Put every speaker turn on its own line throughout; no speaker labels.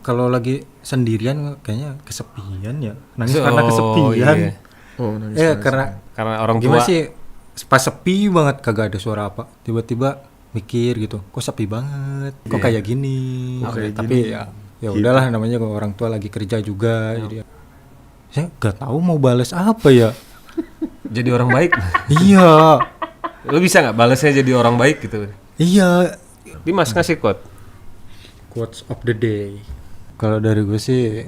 kalau lagi sendirian kayaknya kesepian ya. Nangis karena kesepian.
Iya.
Nangis
Karena
orang tua.
gimana sih? Pas sepi banget kagak ada suara apa. Tiba-tiba mikir gitu. Kok sepi banget? Kok kayak gini? Tapi ya udahlah namanya kalau orang tua lagi kerja juga jadi saya nggak tahu mau bales apa ya.
Jadi orang baik.
Iya.
Lu bisa nggak balesnya jadi orang baik gitu?
Iya.
Dimas ngasih quote.
Quotes of the day. Kalau dari gue sih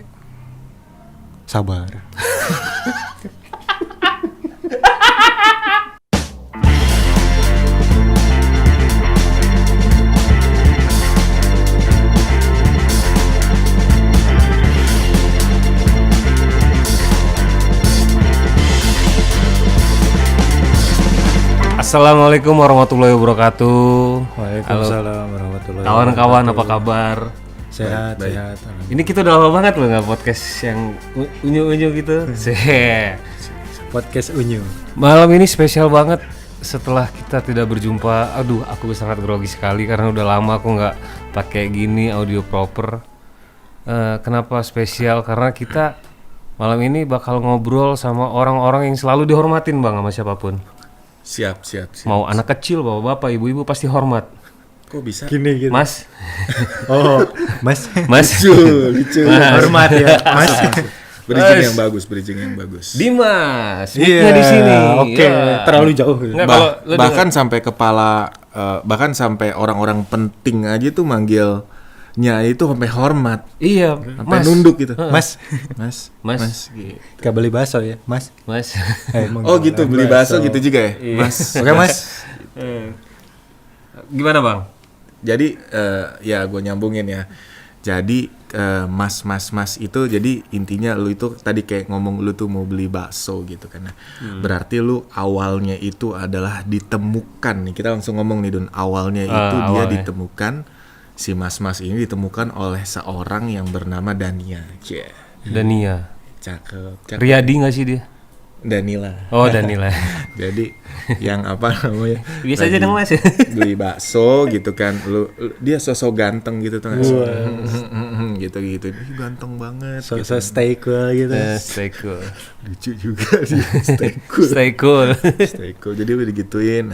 sabar.
Assalamualaikum warahmatullahi wabarakatuh.
Waalaikumsalam warahmatullahi wabarakatuh.
Kawan-kawan apa kabar?
Sehat,
Baik.
sehat.
Ini kita udah lama banget loh nggak podcast yang unyu-unyu gitu.
Podcast Unyu.
Malam ini spesial banget setelah kita tidak berjumpa. Aduh, aku sangat grogi sekali karena udah lama aku nggak pakai gini audio proper. Kenapa spesial? Karena kita malam ini bakal ngobrol sama orang-orang yang selalu dihormatin bang sama siapapun.
Siap.
Mau anak kecil, bapak-bapak, ibu-ibu pasti hormat.
Kok bisa?
Gini gitu.
Mas,
Oh, Mas.
Lucu.
Hormat ya, Mas.
Bridging yang bagus.
Dimas,
Iya,
mic-nya di sini.
Oke,
Ya.
terlalu jauh.
Nggak, kalau lu
Bahkan sampai kepala, bahkan sampai orang-orang penting aja tuh manggilnya itu sampai hormat,
Iya,
sampai
Mas.
nunduk gitu.
Mas,
Mas.
Gitu.
gak beli bakso ya, Mas?
Mas.
Oh gitu, beli bakso gitu juga ya, Mas.
Oke, Mas.
Gimana bang?
Jadi ya gue nyambungin ya. Jadi mas itu jadi intinya lu itu tadi kayak ngomong lu tuh mau beli bakso gitu kan. Berarti lu awalnya itu adalah ditemukan nih. Kita langsung ngomong nih Dun. Awalnya itu dia
awalnya.
ditemukan, si mas ini ditemukan oleh seorang yang bernama Dania.
Dania.
Cakep.
Riyadi nggak sih dia?
Danila.
Oh Danila.
Jadi yang apa namanya?
Biasa aja
lagi
dong Mas.
beli bakso gitu kan, dia sosok ganteng gitu tuh nggak sih? gitu Ih, ganteng banget
So stay cool gitu.
Stay cool.
lucu juga sih. Stay cool.
Stay cool.
Stay cool. Jadi udah digituin.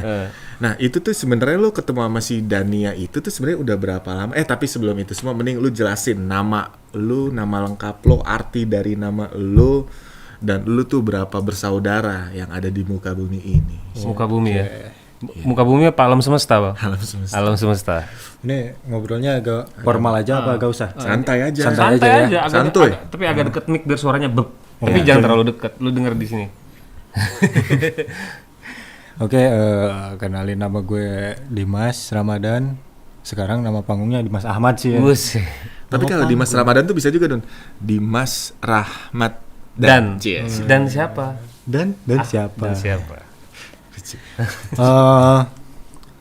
Nah itu tuh sebenarnya lu ketemu sama si Dania itu tuh sebenarnya udah berapa lama? Tapi sebelum itu semua mending lu jelasin nama lu, nama lengkap lo, arti dari nama lu, dan lu tuh berapa bersaudara yang ada di muka bumi ini.
Muka bumi ya. Muka bumi apa alam semesta bang?
Alam semesta.
Alam semesta.
Ini ngobrolnya agak formal aja apa agak usah?
Santai aja.
Santai aja ya.
agak
Santuy.
tapi agak deket mic biar suaranya beb. Tapi jangan terlalu deket. Lu denger di sini.
Oke, kenalin nama gue Dimas Ramadan. Sekarang nama panggungnya Dimas Ahmad sih ya.
Buset.
Tapi kalau Dimas Ramadan tuh bisa juga Don. Dimas Rahmat
Dan
Yes.
dan siapa?
Dan siapa?
Dan siapa?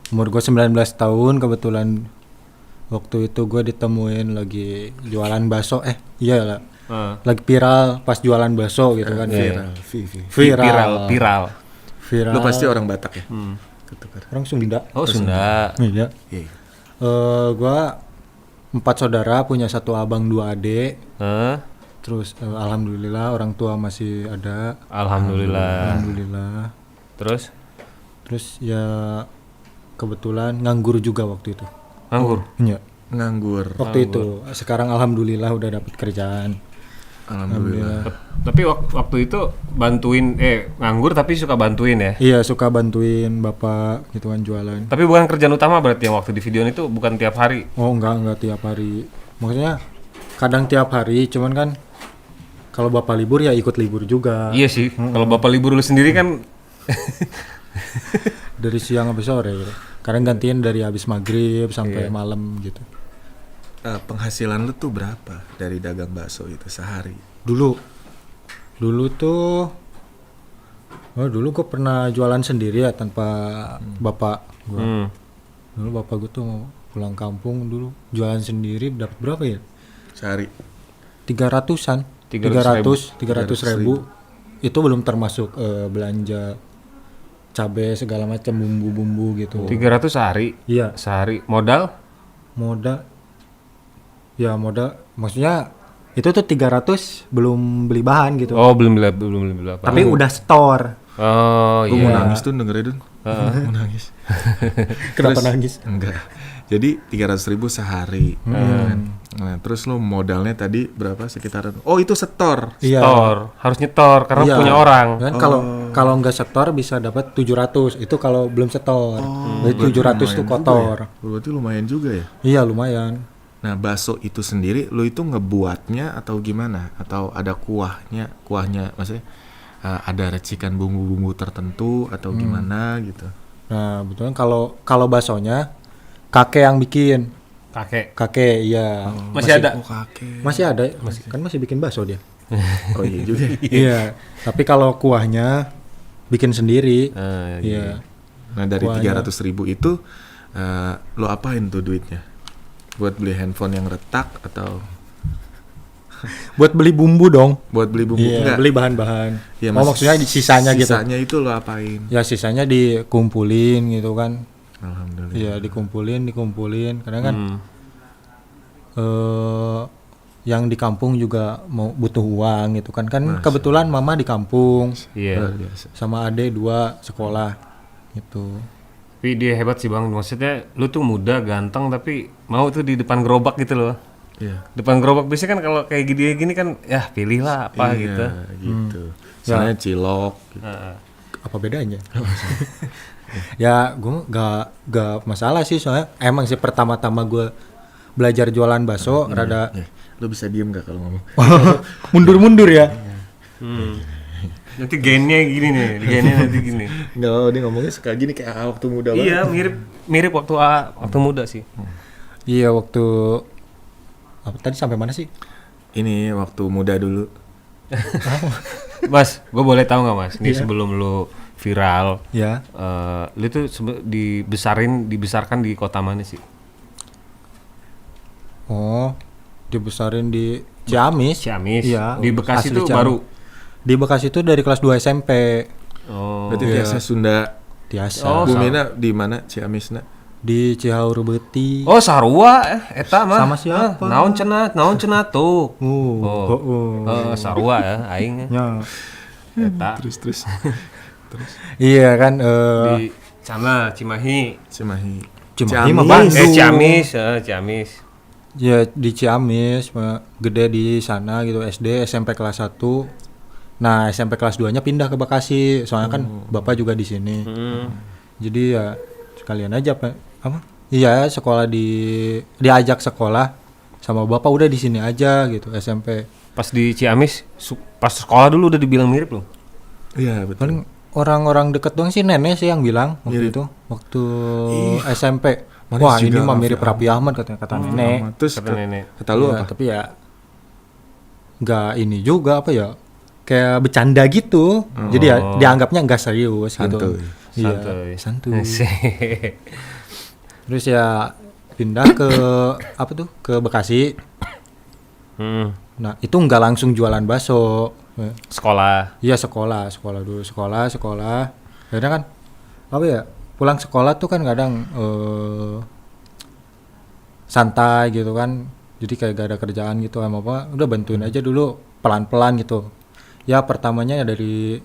Umur gue 19 tahun, kebetulan waktu itu gue ditemuin lagi jualan bakso. Iya lah. Lagi viral pas jualan bakso gitu kan.
Viral.
Lu pasti orang Batak ya?
Orang Sunda.
Oh Sunda.
Iya.
Iya.
Gue 4 saudara, punya 1 abang 2 adik. Terus alhamdulillah orang tua masih ada. Alhamdulillah. Terus ya kebetulan nganggur juga waktu itu.
Nganggur.
Iya.
Nganggur.
Waktu itu. Sekarang alhamdulillah udah dapat kerjaan.
Alhamdulillah.
Tapi waktu itu bantuin nganggur tapi suka bantuin ya.
Iya, suka bantuin bapak gitu kan jualan.
Tapi bukan kerjaan utama berarti yang waktu di video itu bukan tiap hari.
Oh, enggak tiap hari. Maksudnya kadang tiap hari, cuman kan kalau bapak libur ya ikut libur juga.
Iya sih. Kalau bapak libur lu sendiri kan
Dari siang sampai sore gitu. Kadang gantian dari habis maghrib sampai malam gitu.
Penghasilan lu tuh berapa dari dagang bakso itu sehari?
Dulu tuh dulu gue pernah jualan sendiri ya tanpa bapak gue. Dulu bapak gue tuh mau pulang kampung dulu jualan sendiri dapat berapa ya?
Sehari
300-an. 300 ribu. Itu belum termasuk belanja cabai segala macam, bumbu-bumbu gitu.
300 sehari.
Iya.
Sehari. Modal?
Modal maksudnya itu tuh 300 belum beli bahan gitu.
Oh, belum beli apa.
Tapi udah store.
Oh,
Gue mau
iya.
nangis tuh dengerin Dun. Mau nangis.
Kenapa
Terus-
nangis?
Enggak. Jadi 300.000 sehari. Kan? Nah, terus lo modalnya tadi berapa sekitaran? Oh, itu setor.
Iya.
Store, harus nyetor karena
Iya.
punya orang.
Kan kalau nggak setor bisa dapat 700. Itu kalau belum setor. Jadi 700 tuh kotor.
Berarti lumayan juga ya.
Iya, lumayan.
Nah, bakso itu sendiri lo itu ngebuatnya atau gimana? Atau ada kuahnya maksudnya ada racikan bumbu-bumbu tertentu atau gimana gitu?
Nah, betulnya kalau baksonya kakek yang bikin. Kakek, iya.
Masih ada?
Oh, kakek.
Masih ada, kan masih bikin bakso dia.
Oh iya juga.
Iya. Tapi kalau kuahnya bikin sendiri. Iya.
Nah, dari
Kuahnya.
300.000 itu lo apain tuh duitnya? Buat beli handphone yang retak atau
Buat beli bumbu dong.
buat beli bumbu?
Iya,
Enggak.
beli bahan-bahan.
Iya,
Oh, maksudnya sisanya gitu.
Sisanya itu lo apain?
Ya sisanya dikumpulin gitu kan.
Alhamdulillah.
Iya, dikumpulin. Kadang kan yang di kampung juga mau butuh uang gitu kan. Kan kebetulan mama di kampung
Iya.
Luar biasa.
sama ade 2 sekolah gitu.
Tapi dia hebat sih Bang. Maksudnya lu tuh muda, ganteng tapi mau tuh di depan gerobak gitu loh.
Iya.
Depan gerobak biasanya kan kalau kayak gini kan ya pilih lah apa
Iya,
gitu.
gitu. Soalnya cilok. Gitu.
Apa bedanya? Ya gue gak masalah sih, soalnya emang sih pertama-tama gue belajar jualan bakso rada
Lo bisa diem gak kalau ngomong?
mundur-mundur ya.
Nanti gennya gini nih, gennya nanti gini.
Nggak, dia ngomongnya suka gini kayak waktu muda banget.
Iya, mirip waktu muda sih.
Iya, waktu apa tadi sampai mana sih?
Ini waktu muda dulu.
Mas, gue boleh tahu nggak Mas? Nih sebelum lu viral,
Ya.
lu tuh dibesarkan di kota mana sih?
Oh, dibesarin di Ciamis.
Ciamis.
Iya.
Di Bekasi
Asli
tuh
Ciamis.
baru.
Di Bekasi itu dari kelas 2 SMP.
Oh.
Berarti biasa Sunda.
Biasa.
Oh,
Bumina di mana? Ciamisna.
Di Cihaur Beuti.
Oh, sarua eta mah.
Sama siapa?
Naon cenah tuh. Sarua ya aing.
Ya.
Eta.
Terus.
Iya kan
Di sana Cimahi.
Cimahi.
Cimahi mah Bandung.
Ciamis.
Ya di Ciamis, gede di sana gitu, SD, SMP kelas 1. Nah, SMP kelas 2-nya pindah ke Bekasi. Soalnya kan Bapak juga di sini. Jadi ya sekalian aja apa? Iya, sekolah diajak sekolah sama Bapak udah di sini aja gitu, SMP.
Pas di Ciamis, pas sekolah dulu udah dibilang mirip loh.
Iya, betul.
Paling orang-orang deket doang sih, nenek sih yang bilang waktu
Mirip.
itu, waktu SMP.
Manis
Wah,
juga
ini mah
Raffi
mirip Raffi Ahmad kata nenek.
Terus
Kata nenek.
kata lu
Ya,
apa?
tapi ya nggak ini juga apa ya, kayak bercanda gitu. Jadi ya dianggapnya nggak serius gitu.
Santuy.
Iya,
Santuy.
santuy. Terus ya pindah ke apa tuh, ke Bekasi. Nah itu nggak langsung jualan bakso.
Sekolah.
Iya, sekolah dulu, sekolah. Akhirnya kan apa ya, pulang sekolah tuh kan kadang santai gitu kan, jadi kayak gak ada kerjaan gitu sama apa, udah bantuin aja dulu pelan-pelan gitu. Ya pertamanya ya dari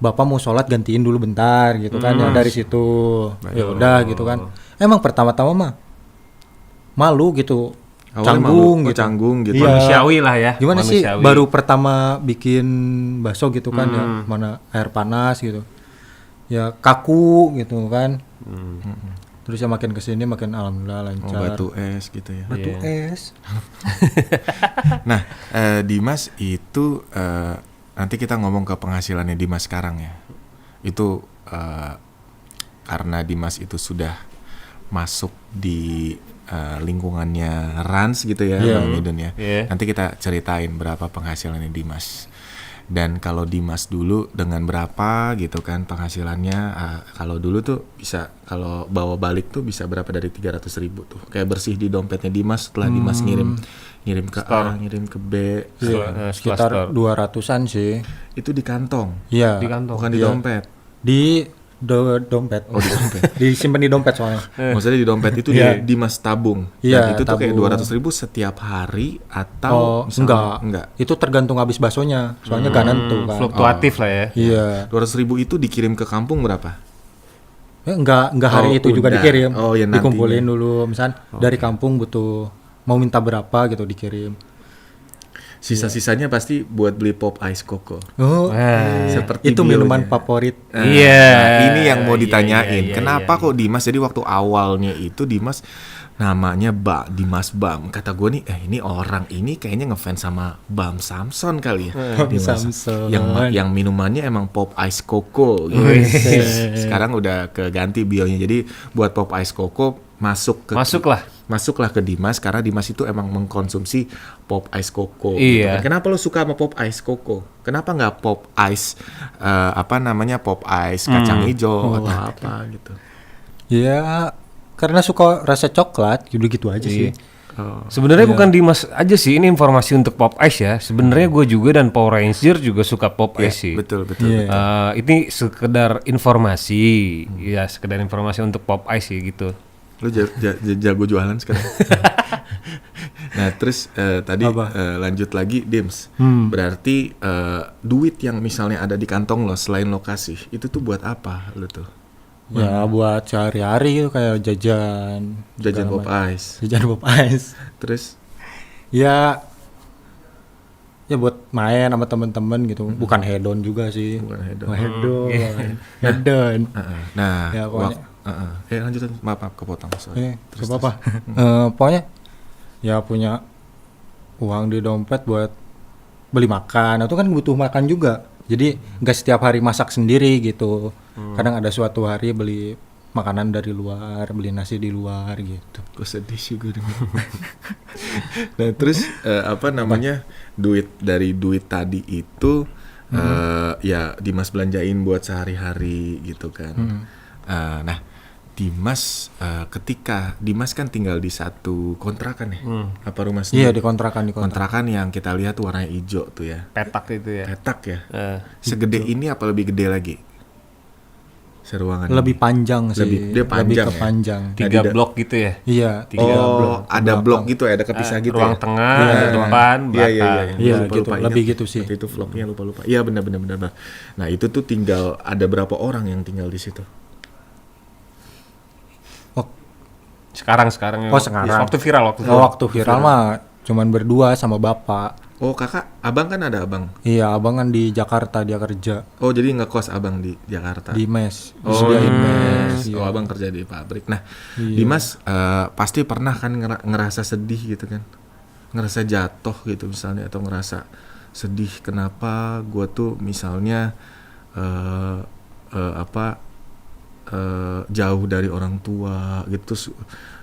Bapak mau sholat gantiin dulu bentar gitu kan, ya dari situ ya udah gitu kan. Emang pertama-tama mah malu gitu,
Awalnya
canggung
malu. Oh,
gitu.
canggung gitu.
Iya.
Manusiawi lah ya.
Gimana sih
manusiawi.
baru pertama bikin bakso gitu kan, ya mana air panas gitu, ya kaku gitu kan. Terus ya makin kesini makin alhamdulillah
Oh,
lancar.
batu es gitu ya.
Batu
Iya.
es.
Nah, Dimas itu nanti kita ngomong ke penghasilannya Dimas sekarang ya. Itu karena Dimas itu sudah masuk di lingkungannya Rans gitu ya, Bang Midun ya.
Iya.
Nanti kita ceritain berapa penghasilannya Dimas. Dan kalau Dimas dulu dengan berapa gitu kan penghasilannya, kalau dulu tuh bisa, kalau bawa balik tuh bisa berapa dari 300.000 tuh. Kayak bersih di dompetnya Dimas setelah Dimas ngirim ke A, ngirim ke B.
Setelah
Sekitar
store.
200-an sih.
Itu di kantong,
Iya.
Di kantong.
bukan di
Iya.
dompet.
Di dompet.
Oh, di dompet.
Disimpan di dompet soalnya.
Maksudnya di dompet itu
Iya.
di Dimas tabung.
Iya,
Dan itu tuh kayak
tabung.
200.000 setiap hari
Oh,
atau misalnya
enggak. Itu tergantung habis baksonya. Soalnya gak nentu kan.
Fluktuatif lah ya.
Iya.
200.000 itu dikirim ke kampung berapa?
Enggak hari
Oh,
itu juga
udah.
dikirim.
Oh, ya nantinya.
Dikumpulin dulu. Misal dari kampung butuh mau minta berapa gitu dikirim.
Sisa-sisanya pasti buat beli pop ice koko.
Oh,
Seperti
itu
bionya.
minuman favorit.
Iya.
Nah, ini yang mau
Iya,
ditanyain.
iya,
Kenapa
iya.
kok Dimas? Jadi waktu awalnya itu Dimas namanya Dimas Bam. Kata gue nih, ini orang ini kayaknya ngefans sama Bam Samson kali ya.
Bam
Dimas.
Samson.
Yang minumannya emang pop ice coco gitu. Sekarang udah keganti bionya. Jadi buat pop ice coco masuklah ke Dimas karena Dimas itu emang mengkonsumsi pop ice coco. Gitu
Iya.
kan. Kenapa lo suka sama pop ice coco? Kenapa nggak pop ice pop ice kacang hijau atau apa gitu?
Ya, karena suka rasa coklat, gitu aja sih.
Sebenarnya bukan Dimas aja sih, ini informasi untuk Pop Ice ya. Sebenarnya gue juga dan Power Ranger juga suka Pop Ice sih.
Betul.
Iya.
Ini sekedar informasi, ya sekedar informasi untuk Pop Ice sih gitu.
Lu jago jualan sekarang. Nah terus tadi lanjut lagi Dims. Berarti duit yang misalnya ada di kantong lo selain lokasi itu tuh buat apa lo tuh?
Ya buat sehari-hari gitu kayak jajan
Pop ice.
Jajan pop ice.
Terus
Ya buat main sama temen-temen gitu. Bukan hedon juga sih.
Bukan hedon.
Hedon.
nah
Ya, pokoknya.
lanjut maaf kepotong sorry.
Terus apa? Pokoknya ya punya uang di dompet buat beli makan. Itu kan butuh makan juga. Jadi nggak setiap hari masak sendiri gitu. Kadang ada suatu hari beli makanan dari luar, beli nasi di luar gitu.
Gue sedih sih gue denger. Nah terus duit tadi itu ya Dimas belanjain buat sehari-hari gitu kan. Nah Dimas ketika Dimas kan tinggal di satu kontrakan ya, apa rumah sendiri?
Iya di kontrakan.
Kontrakan yang kita lihat warnanya hijau tuh ya.
Petak itu ya.
Petak ya. Segede ini apa lebih gede lagi? Seruangan.
Lebih panjang sih.
Dia panjang
lebih ke
ya?
panjang.
3 blok gitu ya.
Iya.
Ada blok gitu ya, ada kepisah gitu
Ruang
ya.
tengah, depan, belakang.
Iya,
Lupa-lupa
gitu.
ingat.
Lebih gitu sih.
Waktu itu vlognya lupa-lupa. Iya benar. Nah itu tuh tinggal ada berapa orang yang tinggal di situ?
Sekarang.
Oh, sekarang.
Waktu viral.
Waktu viral mah cuman berdua sama bapak.
Oh kakak, abang kan ada abang.
Iya, abang kan di Jakarta dia kerja
Oh jadi ngekos abang di Jakarta.
di mes.
Oh
Disediain
di
mes.
mes.
Iya.
Oh abang kerja di pabrik. Nah Dimas pasti pernah kan ngerasa sedih gitu kan, ngerasa jatuh gitu misalnya atau ngerasa sedih kenapa gue tuh misalnya jauh dari orang tua gitu. Terus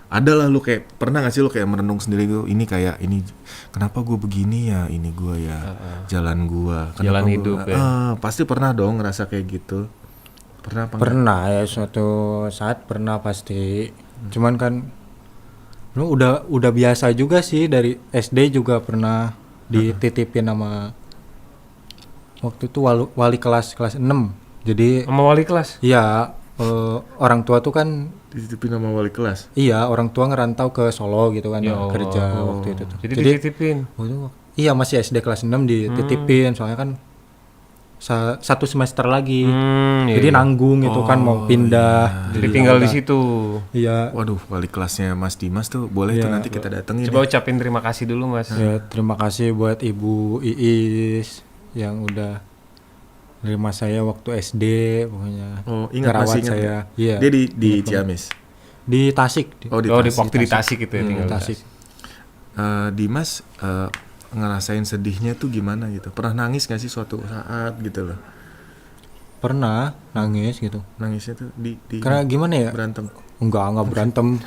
ada lah lu kayak pernah gak sih lu kayak merenung sendiri gitu, ini kayak ini kenapa gue begini ya, ini gue ya jalan gue
Jalan hidup ya.
pasti pernah dong ngerasa kayak gitu. Pernah apa enggak?
Pernah ya suatu saat pernah pasti. Cuman kan lu udah biasa juga sih dari SD juga pernah dititipin sama waktu itu wali kelas 6. Jadi
Sama wali kelas.
iya orang tua tuh kan
Dititipin sama wali kelas.
iya orang tua ngerantau ke Solo gitu kan
Ya
kerja
Allah.
waktu itu tuh.
Jadi dititipin.
Iya masih SD kelas 6 dititipin soalnya kan satu semester lagi. Jadi nanggung itu kan mau pindah.
Jadi tinggal di situ.
Iya.
Waduh, wali kelasnya Mas Dimas tuh boleh tuh nanti kita datengin.
Coba ucapin terima kasih dulu Mas.
Ya, terima kasih buat Ibu Iis yang udah nerima saya waktu SD pokoknya.
Oh, ingat
Ngerawat
masih ingat
saya.
ya?
Iya.
Dia di Ciamis.
Di Tasik.
Oh, di
Di
Tasik.
waktu di Tasik itu ya tinggal di
Tasik.
Dimas ngerasain sedihnya tuh gimana gitu? Pernah nangis gak sih suatu saat gitu loh?
Pernah nangis gitu.
Nangisnya tuh di
Karena gimana ya?
berantem.
Enggak berantem.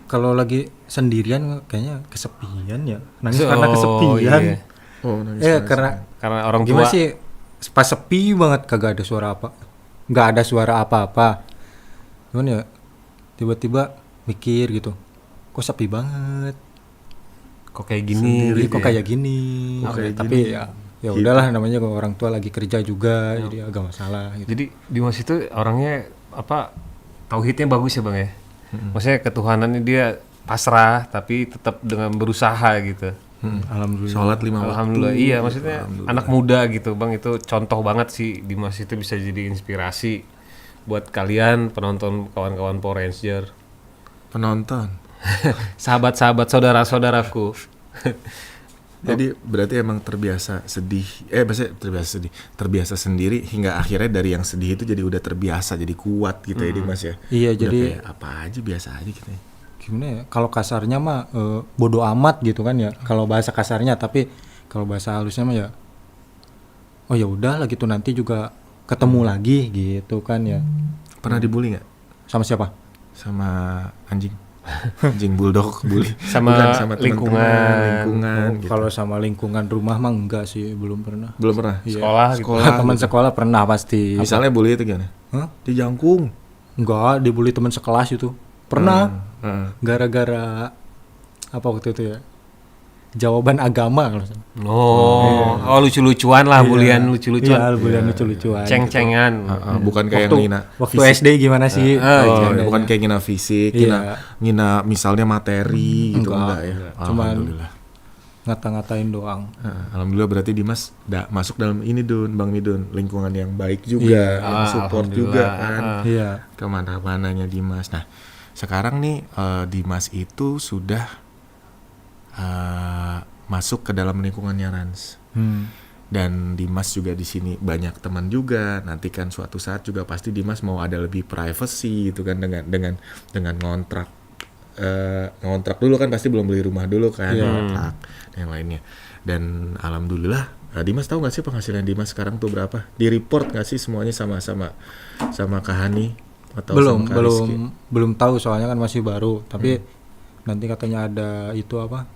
Kalau lagi sendirian kayaknya kesepian ya. Nangis karena kesepian.
iya.
Oh, nangis.
Karena orang tua.
Gimana sih? Pas sepi banget kagak ada suara apa. Nggak ada suara apa-apa. Gimana ya? Tiba-tiba mikir gitu. Kok sepi banget?
Kok kayak gini?
Kok kayak gini?
Kok kayak
Tapi
gini?
ya ya udahlah namanya kalau orang tua lagi kerja juga jadi agak masalah gitu.
Jadi Dimas itu orangnya apa tauhidnya bagus ya bang ya. Maksudnya ketuhanannya dia pasrah tapi tetap dengan berusaha gitu.
Alhamdulillah.
Sholat 5 waktu.
Alhamdulillah iya maksudnya anak muda gitu bang, itu contoh banget sih. Dimas itu bisa jadi inspirasi buat kalian penonton, kawan-kawan Power Ranger,
Penonton.
sahabat-sahabat, saudara-saudaraku.
Jadi berarti emang terbiasa sedih, maksudnya terbiasa sendiri hingga akhirnya dari yang sedih itu jadi udah terbiasa, jadi kuat gitu ya Dimas ya.
Iya,
Udah
jadi
kayak apa aja biasa aja gitu ya.
gimana ya? Kalau kasarnya mah bodo amat gitu kan ya. Kalau bahasa kasarnya, tapi kalau bahasa halusnya mah ya oh ya udahlah gitu, nanti juga ketemu lagi gitu kan ya.
Pernah dibully nggak
Sama siapa?
sama anjing? Anjing bulldog bully.
Sama
Bukan, sama
lingkungan.
teman-teman, gitu.
Kalau sama lingkungan rumah mah enggak sih, belum pernah.
Belum pernah.
Iya.
Sekolah gitu.
Teman sekolah pernah pasti.
Misalnya bully itu gimana?
Hah?
Di jangkung.
Enggak, dibully teman sekelas itu. Pernah.
Heeh.
Gara-gara apa waktu itu ya? Jawaban agama kalau salah.
Oh lucu-lucuan lah, bulian lucu-lucuan.
Iya, bulian lucu-lucuan.
Ceng-cengan.
Bukan kayak
Waktu,
ngina
waktu SD gimana sih?
bukan kayak ngina fisik,
Iya.
ngina misalnya materi gitu enggak ya.
Cuman
Alhamdulillah.
ngata-ngatain doang.
Alhamdulillah berarti Dimas masuk dalam ini Bang Midun, lingkungan yang baik juga, yang support juga kan.
Iya.
Kemana-mananya Dimas. Nah, sekarang nih Dimas itu sudah masuk ke dalam lingkungannya Rans. Dan Dimas juga di sini banyak teman juga. Nanti kan suatu saat juga pasti Dimas mau ada lebih privacy gitu kan dengan ngontrak. Ngontrak dulu kan pasti belum beli rumah dulu kan, ngontrak dan yang lainnya. Dan alhamdulillah Dimas tahu nggak sih penghasilan Dimas sekarang tuh berapa? Di report nggak sih semuanya sama Kahani atau sama Kak Rizky?
belum tahu soalnya kan masih baru. Tapi nanti katanya ada itu apa?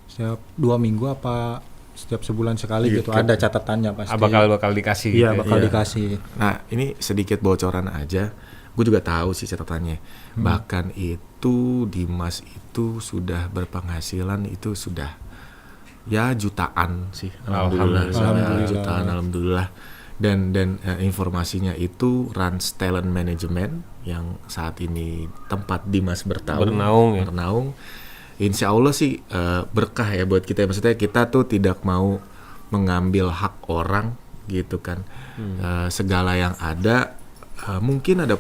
Setiap 2 minggu apa setiap sebulan sekali gitu ada catatannya pasti.
Bakal dikasih.
Iya,
gitu.
bakal dikasih.
Nah ini sedikit bocoran aja, gue juga tahu sih catatannya. Bahkan itu Dimas itu sudah berpenghasilan itu sudah ya jutaan sih, alhamdulillah. Jutaan alhamdulillah. Dan informasinya itu Rans Talent Management yang saat ini tempat Dimas bernaung. Insya Allah sih berkah ya buat kita. Maksudnya kita tuh tidak mau mengambil hak orang gitu kan. Segala yang ada mungkin ada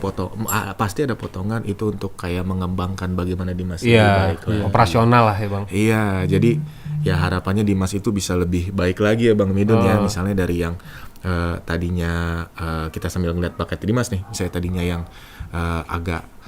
pasti ada potongan itu untuk kayak mengembangkan bagaimana Dimas lebih baik lah.
Operasional lah ya bang.
Iya, jadi ya harapannya Dimas itu bisa lebih baik lagi ya Bang Midun ya. Misalnya dari yang tadinya kita sambil ngeliat paket Dimas nih, misalnya tadinya yang agak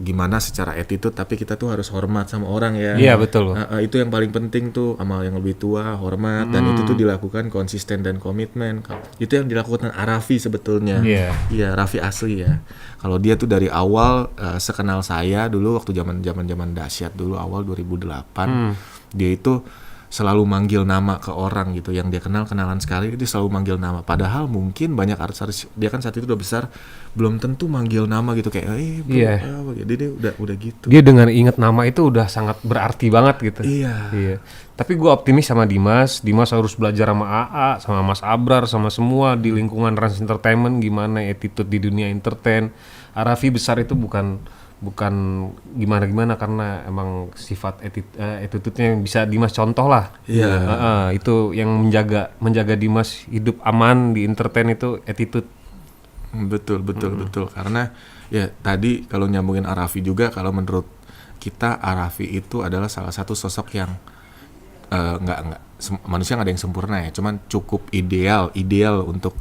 gimana secara attitude, tapi kita tuh harus hormat sama orang ya.
Iya betul.
Itu yang paling penting tuh, sama yang lebih tua hormat, dan itu tuh dilakukan konsisten dan komitmen. Itu yang dilakukan Arafi sebetulnya. Iya, Raffi asli ya. Kalau dia tuh dari awal sekenal saya dulu waktu zaman dahsyat dulu awal 2008, dia itu selalu manggil nama ke orang gitu, yang dia kenalan sekali dia selalu manggil nama. Padahal mungkin banyak artis dia kan saat itu udah besar, belum tentu manggil nama gitu kayak bro, jadi dia udah gitu.
Dia dengan ingat nama itu udah sangat berarti banget gitu. Iya. Tapi gue optimis sama Dimas harus belajar sama AA, sama Mas Abrar, sama semua di lingkungan Rans Entertainment gimana attitude di dunia entertain. Arafi besar itu bukan gimana karena emang sifat attitude-nya yang bisa Dimas contoh lah. Itu yang menjaga Dimas hidup aman di entertain itu attitude.
Betul karena ya tadi kalau nyambungin Arafi juga, kalau menurut kita Arafi itu adalah salah satu sosok yang manusia nggak ada yang sempurna ya, cuman cukup ideal untuk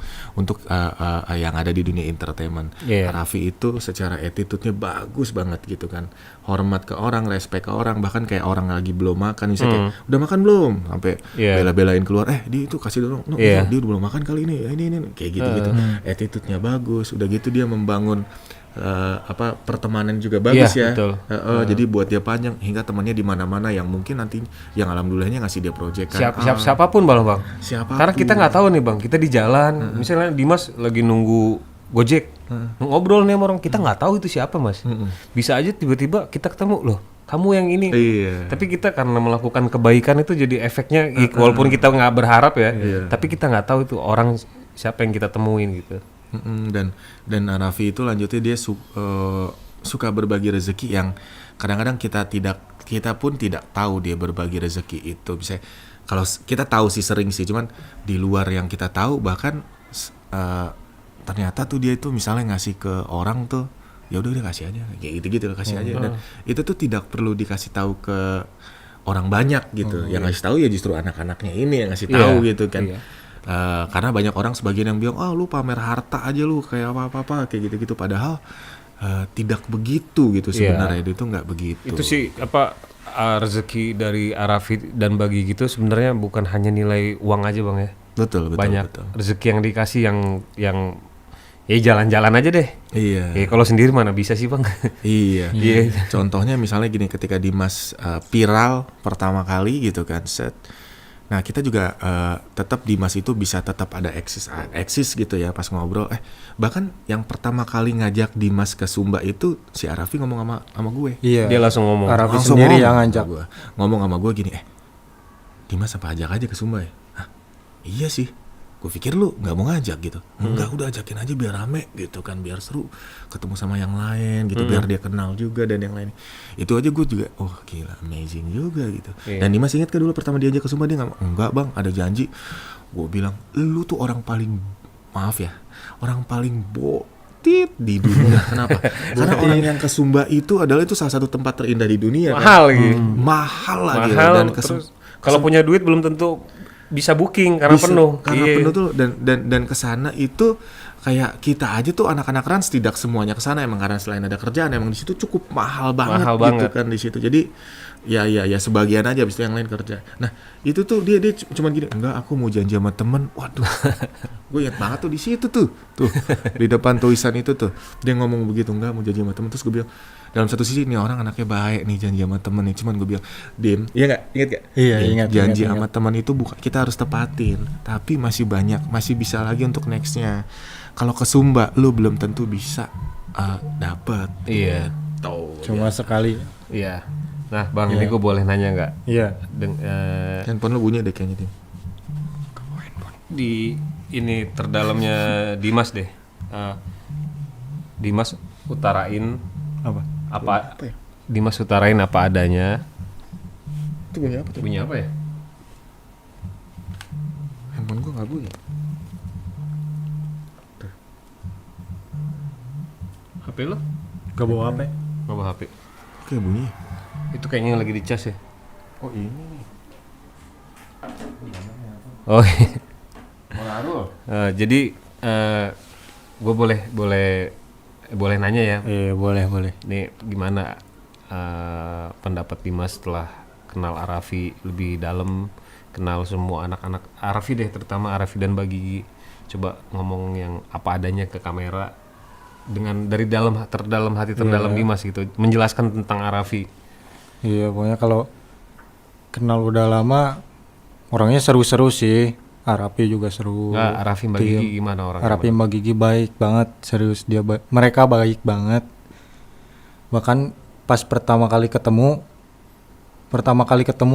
yang ada di dunia entertainment. Raffi itu secara attitude-nya bagus banget gitu kan, hormat ke orang, respect ke orang, bahkan kayak orang lagi belum makan misalnya kayak, udah makan belum, sampai bela-belain keluar, dia itu kasih dong, dia belum makan kali ini kayak gitu. Attitude-nya bagus, udah gitu dia membangun pertemanan juga bagus ya. Jadi buat dia panjang hingga temannya di mana-mana yang mungkin nanti yang alhamdulillahnya ngasih dia proyekan.
Siapapun bang.
Siapapun.
Karena kita nggak tahu nih bang, kita di jalan, misalnya Dimas lagi nunggu Gojek, ngobrol nih sama orang, kita nggak tahu itu siapa mas. Bisa aja tiba-tiba kita ketemu loh, kamu yang ini.
Iya.
Tapi kita karena melakukan kebaikan itu jadi efeknya, walaupun kita nggak berharap ya, tapi kita nggak tahu itu orang siapa yang kita temuin gitu.
Dan Raffi itu lanjutnya dia suka berbagi rezeki yang kadang-kadang kita pun tidak tahu dia berbagi rezeki itu. Bisa kalau kita tahu sih sering sih, cuman di luar yang kita tahu, bahkan ternyata tuh dia itu misalnya ngasih ke orang tuh, ya udah kasih aja kayak gitu kasih aja, dan itu tuh tidak perlu dikasih tahu ke orang banyak gitu. Yang ngasih tahu ya justru anak-anaknya ini yang ngasih tahu gitu kan. Karena banyak orang sebagian yang bilang, lu pamer harta aja lu kayak apa kayak gitu padahal tidak begitu gitu sebenarnya. Itu nggak begitu.
Itu sih rezeki dari Arafi dan bagi gitu sebenarnya bukan hanya nilai uang aja bang ya. Betul. Banyak rezeki yang dikasih yang ya jalan-jalan aja deh. Iya. Ya kalau sendiri mana bisa sih bang.
Iya. Contohnya misalnya gini, ketika Dimas viral pertama kali gitu kan, set. Nah kita juga tetap Dimas itu bisa tetap ada eksis gitu ya pas ngobrol. Bahkan yang pertama kali ngajak Dimas ke Sumba itu si Arafi ngomong sama gue.
Iya.
Dia langsung ngomong.
Arafi sendiri yang ngajak
gue. Ngomong sama gue gini, Dimas apa ajak aja ke Sumba ya? Iya sih, gue pikir lu nggak mau ngajak gitu. Enggak, udah ajakin aja biar rame gitu kan, biar seru, ketemu sama yang lain gitu, biar dia kenal juga dan yang lain. Itu aja gue juga, gila, amazing juga gitu. Dan Dimas ingat kan dulu pertama diajak ke Sumba dia nggak, enggak bang, ada janji. Gue bilang, lu tuh orang paling botit di dunia. Kenapa? Karena orang yang ke Sumba itu salah satu tempat terindah di dunia.
Mahal kan?
Mahal lagi. Dan
terus kalau punya duit belum tentu bisa booking karena penuh.
Karena penuh tuh, dan kesana itu kayak kita aja tuh anak-anak Rans tidak semuanya kesana emang karena selain ada kerjaan emang di situ cukup mahal banget kan di situ. Jadi ya sebagian aja, habis itu yang lain kerja. Nah itu tuh dia cuma gini, enggak aku mau janji sama temen. Waduh, gue ingat banget tuh di situ tuh di depan tulisan itu tuh dia ngomong begitu, enggak mau janji sama temen. Terus gue bilang dalam satu sisi nih orang anaknya baik nih, janji sama temen nih. Cuman gue bilang, Dim, iya nggak, ingat gak?
Iya ingat.
Janji sama temen itu bukan kita harus tepatin, tapi masih bisa lagi untuk nextnya. Kalau ke Sumba lu belum tentu bisa dapat.
Iya.
Cuma sekali.
Iya. Nah bang, ini gue boleh nanya nggak?
Iya.
Handphone lu bunyi deh kayaknya, Dim.
Di ini terdalamnya Dimas deh. Dimas utarain apa ya? Dimas utarain apa adanya.
Itu bunyi apa tuh?
Bunyi apa ya?
Handphone gua nggak bunyi.
HP lo?
Gak bawa HP.
Gak bawa HP.
Kayak bunyi.
Itu kayaknya lagi dicas ya.
Oh ini nih.
Oh.
Pengaruh.
Jadi gue boleh nanya ya.
Iya boleh.
Nih gimana pendapat Dimas setelah kenal Arafi lebih dalam, kenal semua anak-anak Arafi deh, terutama Arafi dan Bagi. Coba ngomong yang apa adanya ke kamera dengan dari terdalam hati Dimas gitu, menjelaskan tentang Arafi.
Iya pokoknya kalau kenal udah lama orangnya seru-seru sih. Arafi juga seru.
Arafi Mbak Gigi gimana orangnya?
Arafi Mbak Gigi baik banget, serius dia mereka baik banget. Bahkan pas pertama kali ketemu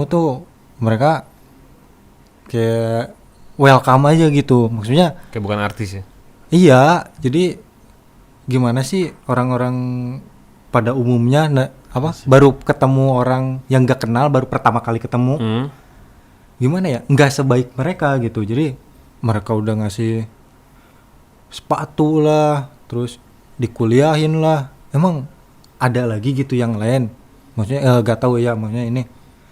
tuh mereka kayak welcome aja gitu. Maksudnya
kayak bukan artis ya?
Iya, jadi gimana sih orang-orang pada umumnya baru ketemu orang yang gak kenal, baru pertama kali ketemu. Gimana ya, nggak sebaik mereka gitu. Jadi mereka udah ngasih sepatu lah, terus dikuliahin lah. Emang ada lagi gitu yang lain? Maksudnya nggak tahu ya, maksudnya ini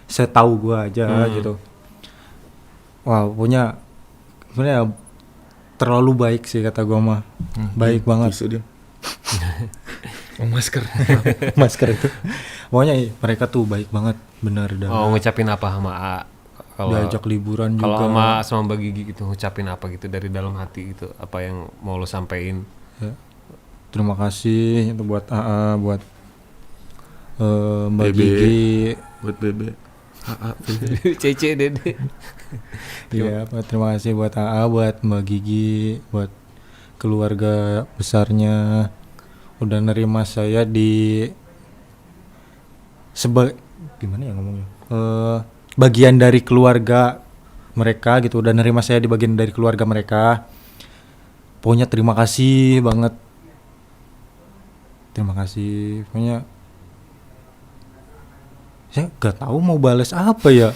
setahu gua aja gitu. Wah punya terlalu baik sih kata gua mah. Baik banget. Masker itu. Pokoknya mereka tuh baik banget, benar.
Ngucapin apa sama kalau
diajak liburan juga.
Kalau sama Mbak Gigi gitu ngucapin apa gitu dari dalam hati gitu, apa yang mau lo sampein? Ya.
Terima kasih itu buat AA, buat Mbak Gigi,
buat Bebe, AA,
Cece, Dede.
Iya, terima kasih buat AA, buat Mbak Gigi, buat keluarga besarnya udah nerima saya di gimana ya ngomongnya, bagian dari keluarga mereka gitu, udah nerima saya di bagian dari keluarga mereka. Pokoknya terima kasih banget, terima kasih. Pokoknya saya gak tahu mau balas apa ya.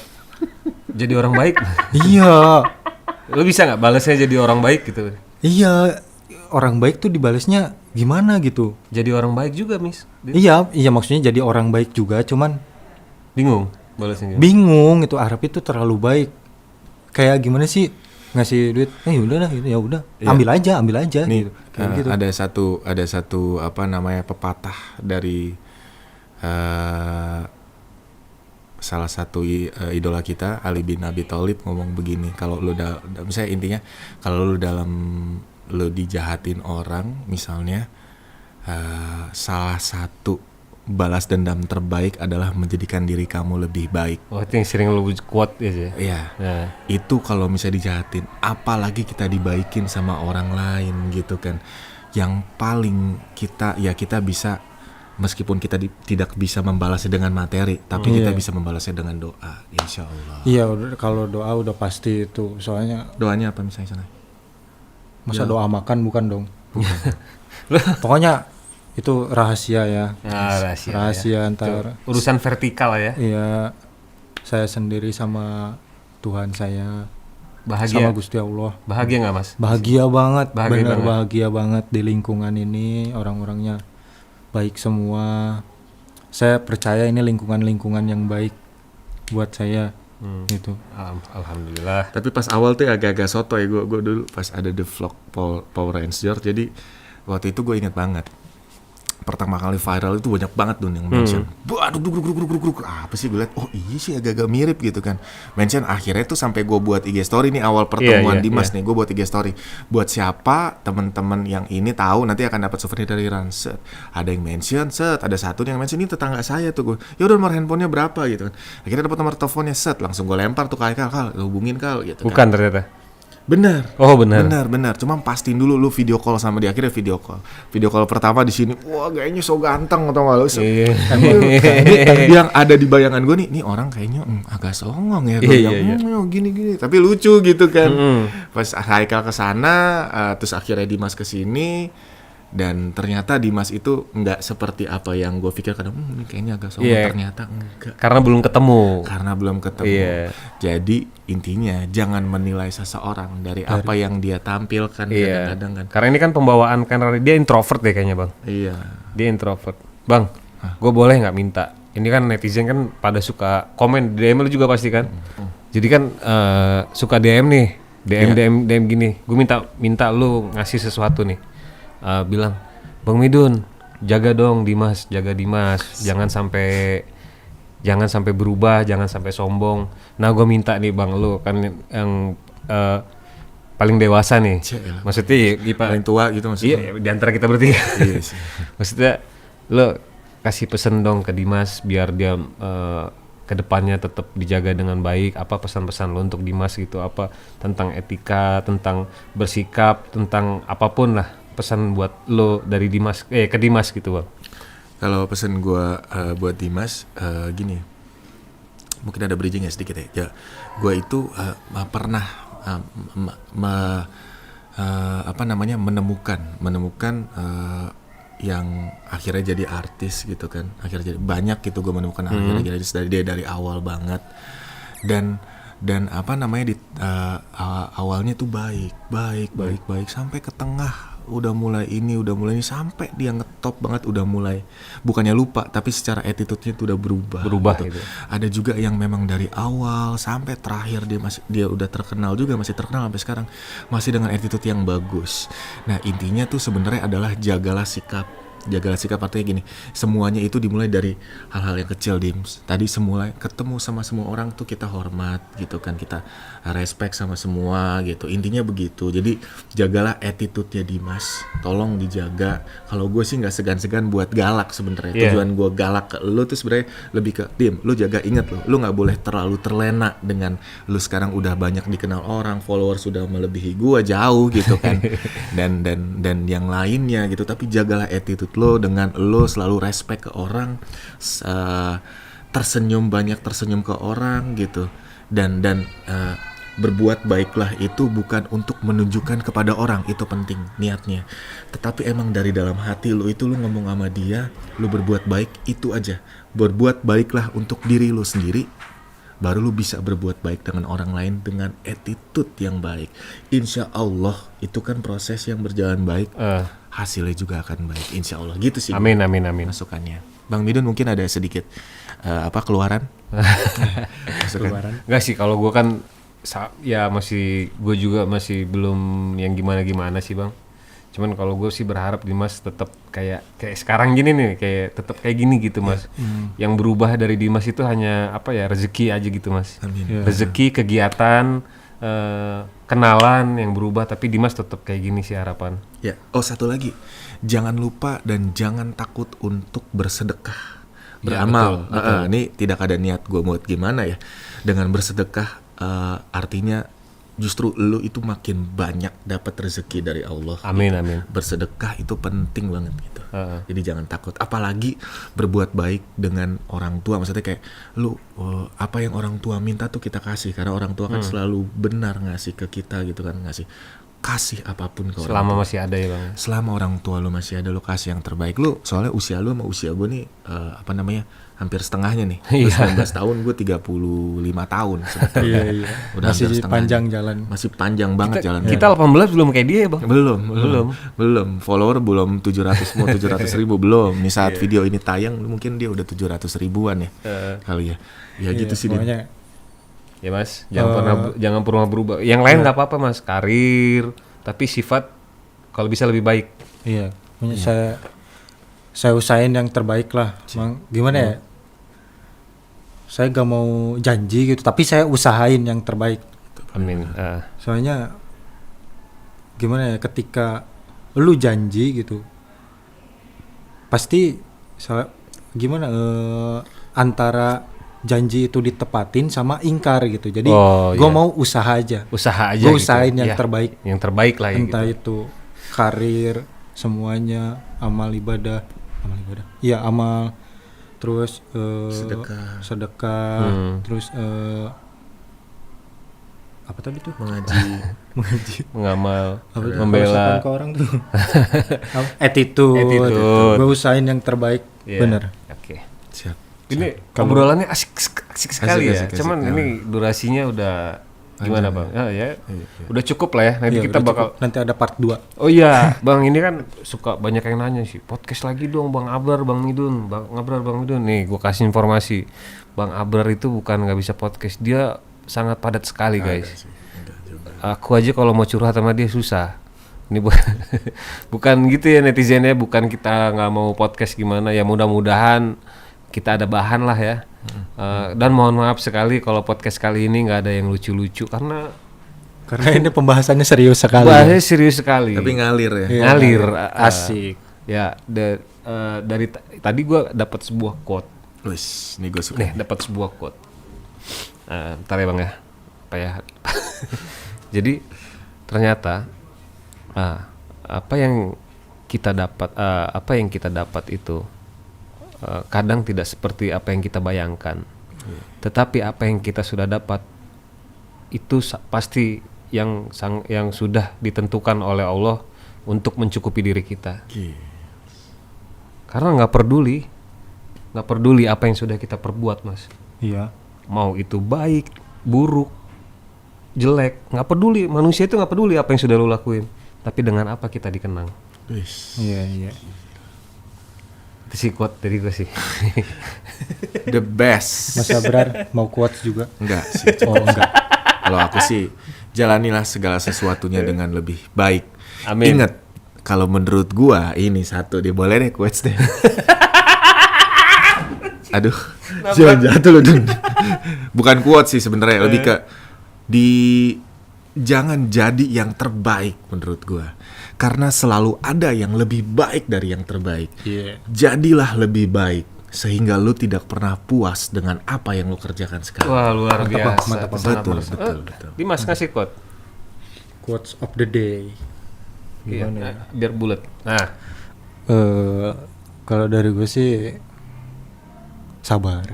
Jadi orang baik.
Iya,
Lu bisa nggak balasnya jadi orang baik gitu?
iya, orang baik tuh dibalasnya gimana gitu.
Jadi orang baik juga, Mis.
Iya maksudnya jadi orang baik juga, cuman
Bingung balasnya gimana?
bingung itu Arab itu terlalu baik. Kayak gimana sih ngasih duit? Yaudah lah, ya udah,
Iya.
ambil aja
Nih,
gitu. Kayak gitu.
ada satu apa namanya pepatah dari salah satu idola kita Ali bin Abi Thalib ngomong begini, kalau lu misalnya intinya kalau lu dijahatin orang misalnya, salah satu balas dendam terbaik adalah menjadikan diri kamu lebih baik.
Oh, itu yang sering lu quote ya.
Iya.
Nah,
Itu kalau misalnya dijahatin, apalagi kita dibaikin sama orang lain gitu kan. Yang paling kita bisa, meskipun kita tidak bisa membalasnya dengan materi, tapi kita bisa membalasnya dengan doa, insya Allah.
Iya, kalau doa udah pasti itu. Soalnya
Doanya apa misalnya sana?
masa doa makan bukan dong. Pokoknya itu rahasia ya. Rahasia antar
urusan vertikal ya.
iya saya sendiri sama Tuhan saya,
Bahagia.
sama Gusti Allah.
Bahagia nggak, Mas?
Bahagia banget,
Bahagia
benar
banget.
bahagia banget di lingkungan ini, orang-orangnya baik semua. Saya percaya ini lingkungan yang baik buat saya gitu.
Alhamdulillah.
Tapi pas awal tuh agak-agak soto ya, gue dulu pas ada the vlog Power Rangers, jadi waktu itu gue ingat banget. Pertama kali viral itu banyak banget tuh yang mention. Waduh, apa sih gue liat? Oh iya sih agak-agak mirip gitu kan. Mention akhirnya tuh sampai gue buat IG story nih awal pertemuan Dimas nih, gue buat IG story. Buat siapa teman-teman yang ini tahu nanti akan dapat souvenir dari Ran. Set. Ada yang mention, set. Ada satu yang mention ini tetangga saya tuh gue. Ya udah nomor handphonenya berapa gitu kan. Akhirnya dapat nomor teleponnya, set. Langsung gue lempar tuh Kal, hubungin Kal gitu.
Bukan
kan.
ternyata.
Benar.
Oh, benar.
Benar. Cuma pastiin dulu lu video call sama dia. Akhirnya video call. Video call pertama di sini. Wah, kayaknya so ganteng atau enggak lu.
Iya.
Yang ada di bayangan gue nih orang kayaknya agak songong ya. Gue bilang, gini. Tapi lucu gitu kan. Pas Haikal ke sana, terus akhirnya Dimas ke sini. Dan ternyata Dimas itu nggak seperti apa yang gue pikirkan. Ini kayaknya agak songong.
Iya.
Ternyata enggak.
Karena belum ketemu.
Karena belum ketemu.
Iya.
Jadi intinya jangan menilai seseorang dari apa yang dia tampilkan kadang-kadang kan.
Karena ini kan pembawaan, karena dia introvert deh kayaknya, Bang.
Iya.
Dia introvert. Bang, gue boleh nggak minta? Ini kan netizen kan pada suka komen di DM lu juga pasti kan. Jadi kan suka DM nih, DM gini. Gue minta lu ngasih sesuatu nih. Bilang, Bang Midun, jaga dong Dimas, jangan sampai berubah, jangan sampai sombong. Nah, gue minta nih Bang, lu kan yang paling dewasa nih.
Cialah.
Maksudnya
Paling tua gitu maksudnya.
Iya, di antara kita bertiga.
Iya sih.
Maksudnya lo kasih pesen dong ke Dimas biar dia kedepannya tetap dijaga dengan baik. Apa pesan-pesan lo untuk Dimas gitu? Apa tentang etika, tentang bersikap, tentang apapun lah, pesan buat lo dari Dimas ke Dimas gitu, Bang.
Kalau pesan gue buat Dimas gini, mungkin ada bridging ya sedikit ya. Gue itu pernah menemukan yang akhirnya jadi artis gitu kan. Akhirnya jadi banyak gitu gue menemukan akhirnya jadi artis dari awal banget. Dan apa namanya awalnya tuh baik sampai ke tengah udah mulai ini sampai dia ngetop banget, udah mulai bukannya lupa tapi secara attitude-nya tuh udah berubah
gitu.
Ada juga yang memang dari awal sampai terakhir dia udah terkenal juga, masih terkenal sampai sekarang, masih dengan attitude yang bagus. Nah, intinya tuh sebenarnya adalah jagalah sikap, Jagalah sikap artinya gini, semuanya itu dimulai dari hal-hal yang kecil, Dims. Tadi semula ketemu sama semua orang tuh kita hormat gitu kan, kita respect sama semua gitu. Intinya begitu. Jadi jagalah attitude-nya Dimas. Tolong dijaga. Kalau gue sih nggak segan-segan buat galak sebenarnya. Tujuan gue galak ke lu tuh sebenarnya lebih ke Dim, lu jaga, inget lu nggak boleh terlalu terlena dengan lu sekarang udah banyak dikenal orang, followers sudah melebihi gue jauh gitu kan. dan yang lainnya gitu, tapi jagalah attitude lo dengan lo selalu respect ke orang, banyak tersenyum ke orang gitu, dan berbuat baiklah itu bukan untuk menunjukkan kepada orang, itu penting niatnya, tetapi emang dari dalam hati lo itu lo ngomong sama dia, lo berbuat baik, itu aja. Berbuat baiklah untuk diri lo sendiri, baru lu bisa berbuat baik dengan orang lain dengan attitude yang baik. Insya Allah itu kan proses yang berjalan baik, hasilnya juga akan baik. Insya Allah gitu sih.
Amin.
Masukannya. Bang Midun mungkin ada sedikit keluaran? Masukan.
Enggak sih, kalau gue kan ya gue juga masih belum yang gimana sih Bang. Cuman kalau gue sih berharap Dimas tetap kayak sekarang gini nih, kayak tetap kayak gini gitu Mas. Yang berubah dari Dimas itu hanya rezeki aja gitu Mas.
Amin.
Rezeki, kegiatan, kenalan yang berubah, tapi Dimas tetap kayak gini sih harapan.
Ya, satu lagi, jangan lupa dan jangan takut untuk bersedekah, beramal.
Ya, betul.
Ini tidak ada niat gue buat gimana ya. Dengan bersedekah artinya justru lu itu makin banyak dapat rezeki dari Allah.
Amin.
Bersedekah itu penting banget gitu. Jadi jangan takut. Apalagi berbuat baik dengan orang tua. Maksudnya kayak lu apa yang orang tua minta tuh kita kasih. Karena orang tua kan selalu benar ngasih ke kita gitu kan, kasih apapun ke orang tua.
Selama masih ada ya Bang.
Selama orang tua lu masih ada, lu kasih yang terbaik. Lu soalnya usia lu sama usia gue nih hampir setengahnya nih. Lu 19 tahun, gue 35 tahun sebetulnya.
Iya.
Udah
Masih
hampir setengah.
panjang jalan.
Masih panjang banget jalan.
Kita 18 belum kayak dia ya Bang.
Belum. Follower belum 700 ribu belum. Nih saat video ini tayang mungkin dia udah 700 ribuan ya. Kali ya. Ya gitu sih dia.
Ya Mas, jangan pernah berubah. Yang lain nggak apa-apa Mas, karir, tapi sifat kalau bisa lebih baik.
Iya. Saya usahain yang terbaik lah. Gimana ya? Saya gak mau janji gitu, tapi saya usahain yang terbaik.
Amin.
Soalnya gimana ya, ketika lu janji gitu, pasti antara janji itu ditepatin sama ingkar gitu. Jadi gue mau usaha aja. Gue usahain
gitu.
yang terbaik.
Yang terbaik lah ya.
Entah
gitu.
itu karir, semuanya, amal ibadah. Iya, amal. Terus sedekah. Terus apa tadi tuh?
Mengaji.
Mengamal.
Membela ke orang tuh. Attitude. Gue usahain yang terbaik. Bener.
Oke.
Siap.
Ini obrolannya asik sekali ya.
Asik.
Cuman ini durasinya udah gimana Bang? Iya. Udah cukup lah ya. Nanti kita bakal
nanti ada part 2.
Oh iya, Bang, ini kan suka banyak yang nanya sih. Podcast lagi dong Bang Abrar, Bang Midun. Nih, gue kasih informasi. Bang Abrar itu bukan nggak bisa podcast. Dia sangat padat sekali, guys. Aku aja kalau mau curhat sama dia susah. Ini bukan gitu ya netizennya, bukan kita nggak mau podcast gimana. Ya mudah-mudahan kita ada bahan lah ya. Dan mohon maaf sekali kalau podcast kali ini nggak ada yang lucu-lucu karena
ini pembahasannya serius sekali.
Bahasanya serius sekali.
Tapi ngalir ya.
Iya, ngalir.
Asik.
Ya dari tadi gue dapat sebuah quote.
Wis, nih gue suka.
Nih dapat sebuah quote. Ntar ya Bang ya. Apa ya? Jadi ternyata apa yang kita dapat itu kadang tidak seperti apa yang kita bayangkan. Tetapi apa yang kita sudah dapat itu pasti yang sudah ditentukan oleh Allah untuk mencukupi diri kita. Karena nggak peduli apa yang sudah kita perbuat Mas.
Iya.
Mau itu baik, buruk, jelek, nggak peduli. Manusia itu nggak peduli apa yang sudah lo lakuin. Tapi dengan apa kita dikenang.
Iya.
Itu sih quote dari gue sih.
The best.
Mas Abrar mau quotes juga?
Enggak sih.
Enggak.
Kalau aku sih jalanilah segala sesuatunya dengan lebih baik.
Amin.
Ingat, Kalau menurut gua ini satu dia boleh deh quotes deh. Aduh, jangan jatuh loh Dun. Bukan quotes sih sebenarnya, lebih ke jangan jadi yang terbaik menurut gua. Karena selalu ada yang lebih baik dari yang terbaik. Jadilah lebih baik sehingga lu tidak pernah puas dengan apa yang lu kerjakan sekarang.
Wah, luar biasa.
mantap,
Sangat
betul.
Dimas ngasih quote.
Quotes of the day.
Iya,
Gimana ya?
biar bulat. Nah,
Kalau dari gue sih sabar.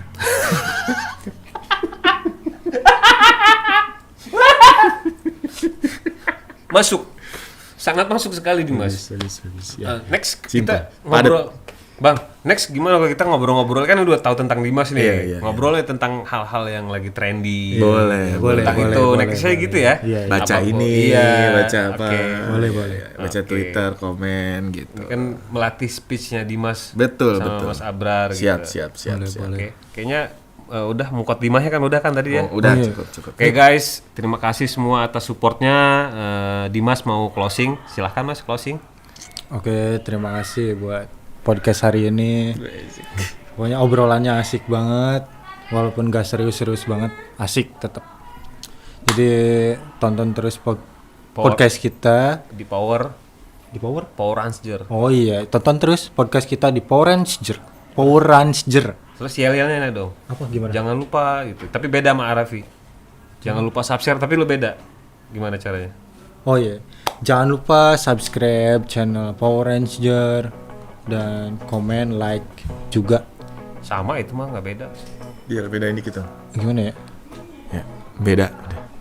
masuk. Sangat masuk sekali Dimas.
Ya.
Next
Cinta.
kita ngobrol. Bang, next gimana kalau kita ngobrol-ngobrol kan udah tahu tentang Dimas nih.
Iya,
Ngobrolnya tentang hal-hal yang lagi trendy.
Boleh.
Tentang itu, nextnya gitu ya.
Iya,
Baca
Apapun.
ini,
Iya,
baca apa.
oke.
Boleh.
Baca Twitter, komen gitu.
Ini kan melatih speech-nya Dimas
Betul,
sama
betul.
Mas Abrar
Siap.
gitu.
Boleh.
Oke, kayaknya udah mukot Dimasnya kan udah kan tadi ya.
Udah
iya.
cukup.
Oke guys, terima kasih semua atas supportnya. Dimas mau closing, silahkan Mas closing.
Oke, terima kasih buat podcast hari ini. Pokoknya obrolannya asik banget, walaupun gak serius-serius banget, asik tetap. Jadi tonton terus podcast kita
Di Power Ranger.
Oh iya, tonton terus podcast kita di Power Ranger.
Terus yel-yelnya dong.
Apa gimana?
Jangan lupa gitu. Tapi beda sama Arafi. Jangan lupa subscribe tapi lu beda. Gimana caranya?
Oh iya, jangan lupa subscribe channel Power Ranger dan komen, like juga.
Sama itu mah nggak beda.
Biar bedain dikit dong.
Gimana ya?
Ya, beda.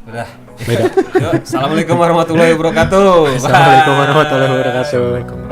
Udah. Beda. Yuk, assalamualaikum warahmatullahi wabarakatuh.
Assalamualaikum warahmatullahi wabarakatuh.